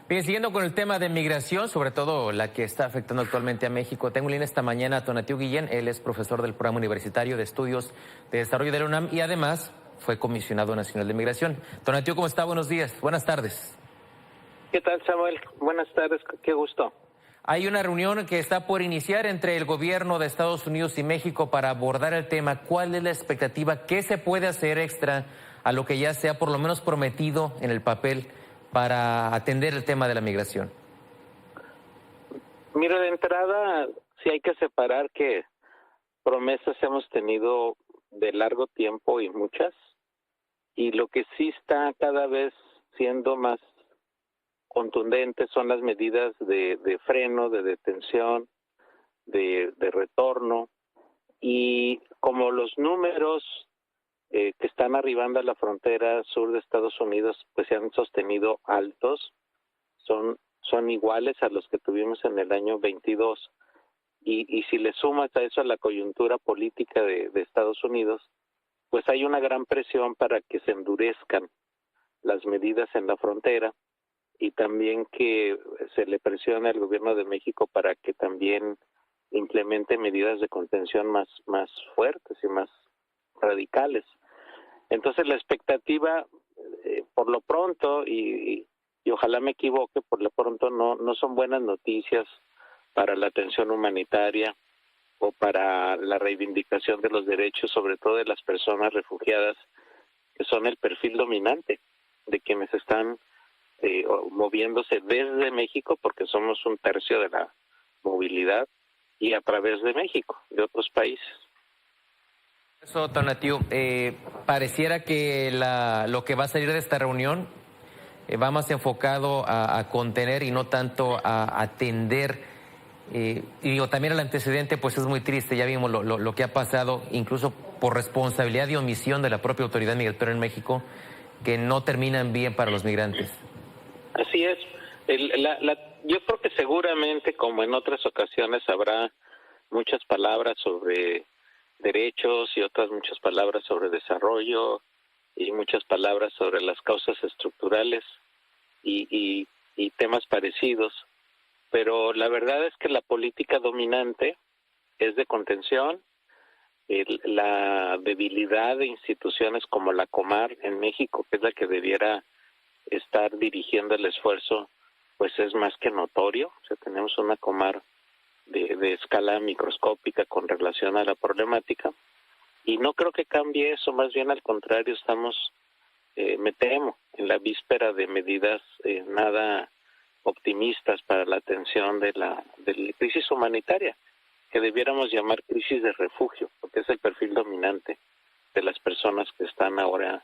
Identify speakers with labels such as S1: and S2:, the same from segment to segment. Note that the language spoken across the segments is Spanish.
S1: Bien, siguiendo con el tema de migración, sobre todo la que está afectando actualmente a México, tengo en línea esta mañana a Tonatiuh Guillén. Él es profesor del Programa Universitario de Estudios de Desarrollo de la UNAM y además fue comisionado nacional de migración. Tonatiuh, ¿cómo está? Buenos días, buenas tardes.
S2: ¿Qué tal, Samuel? Buenas tardes, qué gusto.
S1: Hay una reunión que está por iniciar entre el gobierno de Estados Unidos y México para abordar el tema. ¿Cuál es la expectativa? ¿Qué se puede hacer extra a lo que ya se ha por lo menos prometido en el papel para atender el tema de la migración?
S2: Mira, de entrada, sí hay que separar que promesas hemos tenido de largo tiempo y muchas, y lo que sí está cada vez siendo más contundente son las medidas de freno, de detención, de retorno, y como los números que están arribando a la frontera sur de Estados Unidos pues se han sostenido altos, son iguales a los que tuvimos en el año 22, y si le sumas a eso a la coyuntura política de Estados Unidos, pues hay una gran presión para que se endurezcan las medidas en la frontera y también que se le presione al gobierno de México para que también implemente medidas de contención más fuertes y más radicales. Entonces la expectativa, por lo pronto, y ojalá me equivoque, por lo pronto no son buenas noticias para la atención humanitaria o para la reivindicación de los derechos, sobre todo de las personas refugiadas, que son el perfil dominante de quienes están moviéndose desde México, porque somos un tercio de la movilidad, y a través de México, de otros países.
S1: Eso, Tonatiuh, pareciera que lo que va a salir de esta reunión va más enfocado a contener y no tanto a atender. Y digo, también el antecedente pues es muy triste, ya vimos lo que ha pasado, incluso por responsabilidad y omisión de la propia autoridad migratoria en México, que no terminan bien para los migrantes.
S2: Así es. Yo creo que seguramente, como en otras ocasiones, habrá muchas palabras sobre derechos y otras muchas palabras sobre desarrollo y muchas palabras sobre las causas estructurales y temas parecidos, pero la verdad es que la política dominante es de contención. La debilidad de instituciones como la Comar en México, que es la que debiera estar dirigiendo el esfuerzo, pues es más que notorio. O sea, tenemos una Comar de escala microscópica con relación a la problemática, y no creo que cambie eso, más bien al contrario, estamos, me temo, en la víspera de medidas nada optimistas para la atención de la crisis humanitaria, que debiéramos llamar crisis de refugio, porque es el perfil dominante de las personas que están ahora,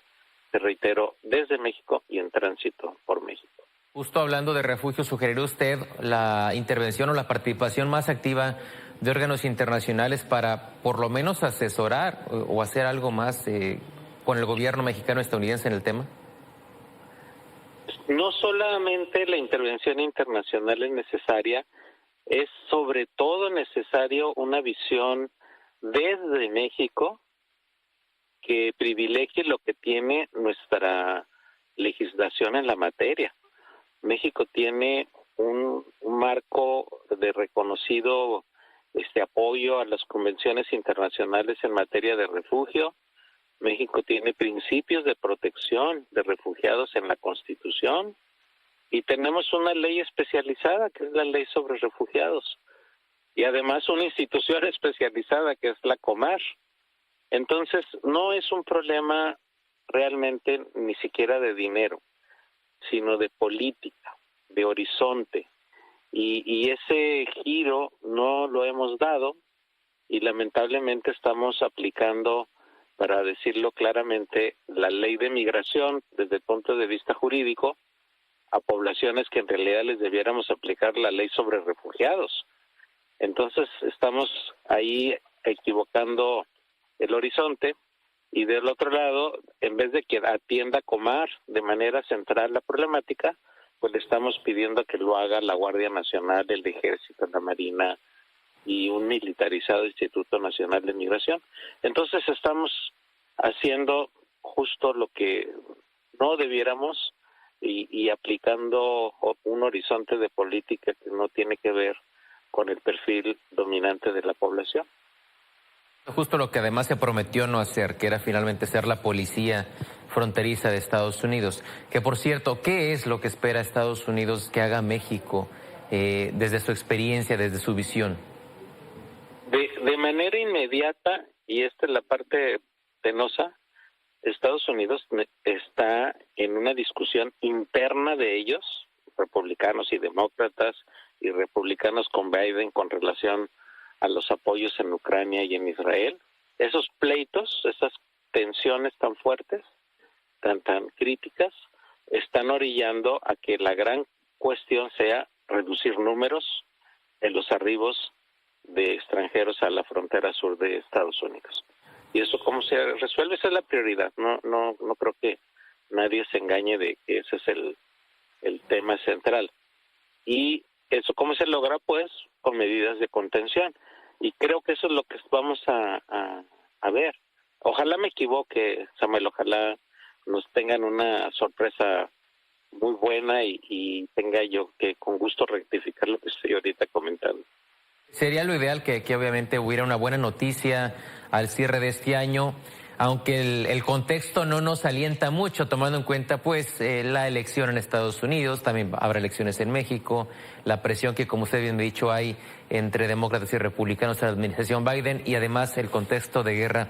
S2: te reitero, desde México y en tránsito por México.
S1: Justo hablando de refugio, ¿sugeriría usted la intervención o la participación más activa de órganos internacionales para por lo menos asesorar o hacer algo más con el gobierno mexicano estadounidense en el tema?
S2: No solamente la intervención internacional es necesaria, es sobre todo necesario una visión desde México que privilegie lo que tiene nuestra legislación en la materia. México tiene un marco de reconocido apoyo a las convenciones internacionales en materia de refugio. México tiene principios de protección de refugiados en la Constitución y tenemos una ley especializada que es la Ley sobre Refugiados y además una institución especializada que es la Comar. Entonces no es un problema realmente ni siquiera de dinero, sino de política, de horizonte, y ese giro no lo hemos dado y lamentablemente estamos aplicando, para decirlo claramente, la ley de migración desde el punto de vista jurídico a poblaciones que en realidad les debiéramos aplicar la ley sobre refugiados. Entonces estamos ahí equivocando el horizonte, y del otro lado, en vez de que atienda Comar de manera central la problemática, pues le estamos pidiendo que lo haga la Guardia Nacional, el Ejército, la Marina y un militarizado Instituto Nacional de Migración. Entonces estamos haciendo justo lo que no debiéramos, y aplicando un horizonte de política que no tiene que ver con el perfil dominante de la población.
S1: Justo lo que además se prometió no hacer, que era finalmente ser la policía fronteriza de Estados Unidos. Que por cierto, ¿qué es lo que espera Estados Unidos que haga México desde su experiencia, desde su visión?
S2: De manera inmediata, y esta es la parte penosa, Estados Unidos está en una discusión interna de ellos, republicanos y demócratas, y republicanos con Biden con relación a los apoyos en Ucrania y en Israel. Esos pleitos, esas tensiones tan fuertes, tan críticas, están orillando a que la gran cuestión sea reducir números en los arribos de extranjeros a la frontera sur de Estados Unidos. ¿Y eso cómo se resuelve? Esa es la prioridad. No creo que nadie se engañe de que ese es el tema central. ¿Y eso cómo se logra? Pues con medidas de contención. Y creo que eso es lo que vamos a ver. Ojalá me equivoque, Samuel, ojalá nos tengan una sorpresa muy buena y tenga yo que con gusto rectificar lo que estoy ahorita comentando.
S1: Sería lo ideal que obviamente hubiera una buena noticia al cierre de este año, aunque el contexto no nos alienta mucho, tomando en cuenta pues la elección en Estados Unidos, también habrá elecciones en México, la presión que, como usted bien ha dicho, hay entre demócratas y republicanos en la administración Biden y además el contexto de guerra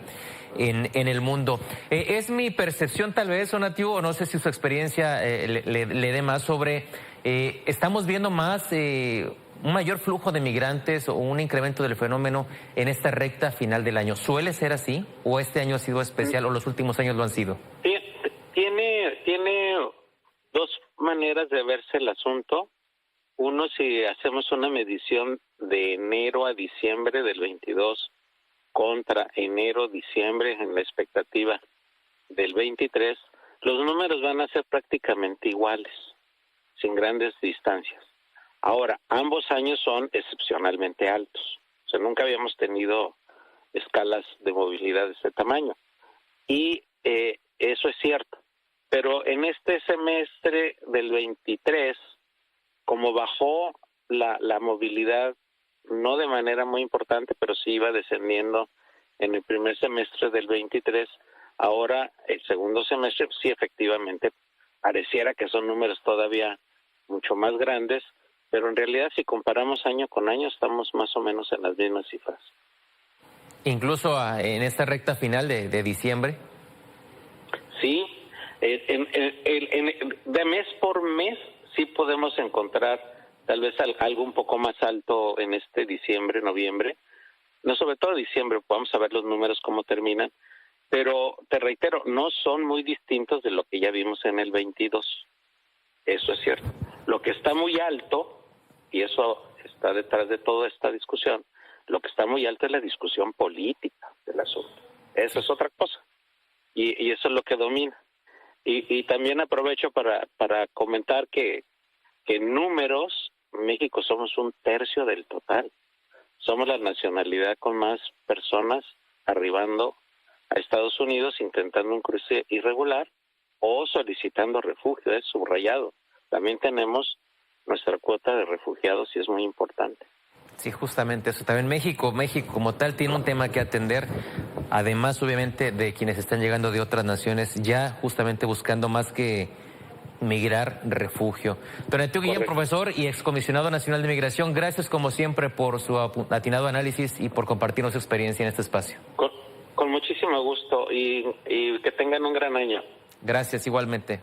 S1: en el mundo. Es mi percepción tal vez, Onatiu, o no sé si su experiencia le dé más sobre, estamos viendo más un mayor flujo de migrantes o un incremento del fenómeno en esta recta final del año. ¿Suele ser así? ¿O este año ha sido especial o los últimos años lo han sido?
S2: Tiene dos maneras de verse el asunto. Uno, si hacemos una medición de enero a diciembre del 22 contra enero-diciembre en la expectativa del 23, los números van a ser prácticamente iguales, sin grandes distancias. Ahora, ambos años son excepcionalmente altos. O sea, nunca habíamos tenido escalas de movilidad de este tamaño. Y eso es cierto. Pero en este semestre del 23, como bajó la movilidad, no de manera muy importante, pero sí iba descendiendo en el primer semestre del 23, ahora el segundo semestre sí efectivamente pareciera que son números todavía mucho más grandes, pero en realidad si comparamos año con año estamos más o menos en las mismas cifras.
S1: Incluso en esta recta final de diciembre.
S2: Sí, de mes por mes sí podemos encontrar tal vez algo un poco más alto en este diciembre, noviembre, no sobre todo diciembre, vamos a ver los números cómo terminan, pero te reitero, no son muy distintos de lo que ya vimos en el 22, eso es cierto. Lo que está muy alto, y eso está detrás de toda esta discusión, lo que está muy alto es la discusión política del asunto. Eso es otra cosa. Y eso es lo que domina. Y también aprovecho para comentar que en números, México somos 1/3 del total. Somos la nacionalidad con más personas arribando a Estados Unidos intentando un cruce irregular o solicitando refugio, es subrayado. También tenemos nuestra cuota de refugiados y es muy importante.
S1: Sí, justamente eso. También México como tal tiene un tema que atender, además obviamente de quienes están llegando de otras naciones, ya justamente buscando más que migrar, refugio. Don Onatiu Guillén, profesor y excomisionado nacional de migración, gracias como siempre por su atinado análisis y por compartirnos su experiencia en este espacio.
S2: Con muchísimo gusto y que tengan un gran año.
S1: Gracias, igualmente.